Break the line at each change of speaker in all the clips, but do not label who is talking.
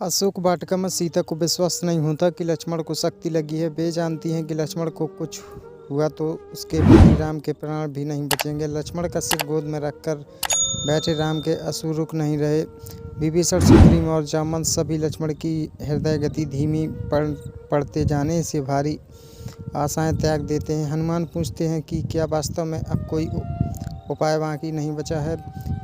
अशोक वाटिका में सीता को विश्वास नहीं होता कि लक्ष्मण को शक्ति लगी है। वे जानती हैं कि लक्ष्मण को कुछ हुआ तो उसके भाई राम के प्राण भी नहीं बचेंगे। लक्ष्मण का सिर गोद में रखकर बैठे राम के अश्रु रुक नहीं रहे। विभीषण, सुग्रीव और जामवंत सभी लक्ष्मण की हृदय गति धीमी पड़ते जाने से भारी आशाएं त्याग देते हैं। हनुमान पूछते हैं कि क्या वास्तव में अब कोई उपाय बाकी नहीं बचा है।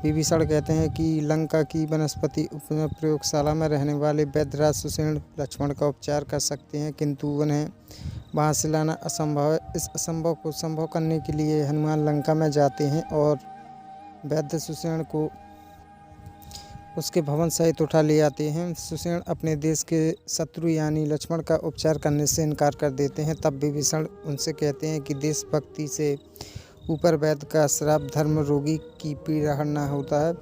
विभीषण कहते हैं कि लंका की वनस्पति प्रयोगशाला में रहने वाले वैद्यराज सुषेण लक्ष्मण का उपचार कर सकते हैं, किंतु उन्हें वहां से लाना असंभव है। इस असंभव को संभव करने के लिए हनुमान लंका में जाते हैं और वैद्य सुषेण को उसके भवन सहित उठा ले आते हैं। सुषेण अपने देश के शत्रु यानी लक्ष्मण का उपचार करने से इनकार कर देते हैं। तब विभीषण उनसे कहते हैं कि देशभक्ति से ऊपर वैद्य का श्राप धर्म रोगी की पीड़ा हरना होता है।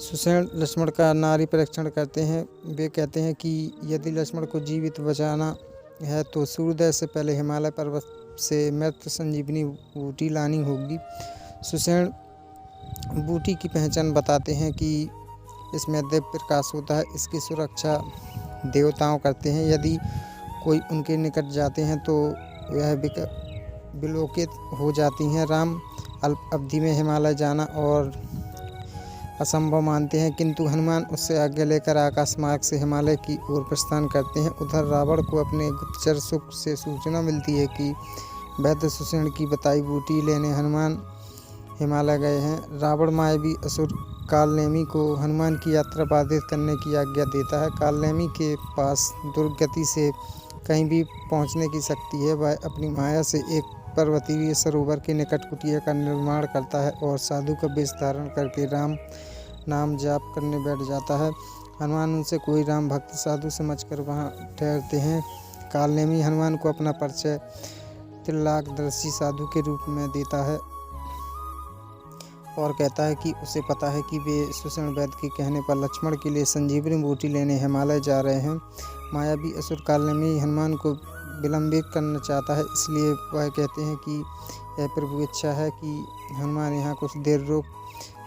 सुषेण लक्ष्मण का नारी परीक्षण करते हैं। वे कहते हैं कि यदि लक्ष्मण को जीवित बचाना है तो सूर्योदय से पहले हिमालय पर्वत से मृत संजीवनी बूटी लानी होगी। सुषेण बूटी की पहचान बताते हैं कि इसमें दिव्य प्रकाश होता है। इसकी सुरक्षा देवताओं करते हैं। यदि कोई उनके निकट जाते हैं तो वह विलोकित हो जाती हैं। राम अल्प अवधि में हिमालय जाना और असंभव मानते हैं, किंतु हनुमान उससे आज्ञा लेकर आकाश मार्ग से हिमालय की ओर प्रस्थान करते हैं। उधर रावण को अपने गुप्तचर सुख से सूचना मिलती है कि वैद्य सुषेण की बताई बूटी लेने हनुमान हिमालय गए हैं। रावण मायावी असुर कालनेमी को हनुमान की यात्रा बाधित करने की आज्ञा देता है। कालनेमी के पास दुर्गति से कहीं भी पहुंचने की शक्ति है। वह अपनी माया से एक पर्वतीय सरोवर के निकट कुटिया का निर्माण करता है और साधु का वेश धारण करके राम नाम जाप करने बैठ जाता है। हनुमान उनसे कोई राम भक्त साधु समझकर वहां ठहरते हैं। कालनेमी हनुमान को अपना परिचय त्रिलोकदर्शी साधु के रूप में देता है और कहता है कि उसे पता है कि वे सुषेण वैद्य के कहने पर लक्ष्मण के लिए संजीवनी बूटी लेने हिमालय जा रहे हैं। मायावी असुर कालनेमी हनुमान को विलंबित करना चाहता है, इसलिए वह कहते हैं कि यह प्रभु इच्छा है कि हनुमान यहाँ कुछ देर रुक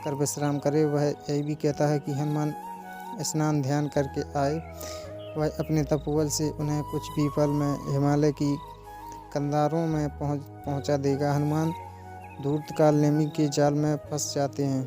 कर विश्राम करे। वह यह भी कहता है कि हनुमान स्नान ध्यान करके आए। वह अपने तपोबल से उन्हें कुछ भी पल में हिमालय की कंधारों में पहुँचा देगा। हनुमान धूर्त कालनेमी के जाल में फंस जाते हैं।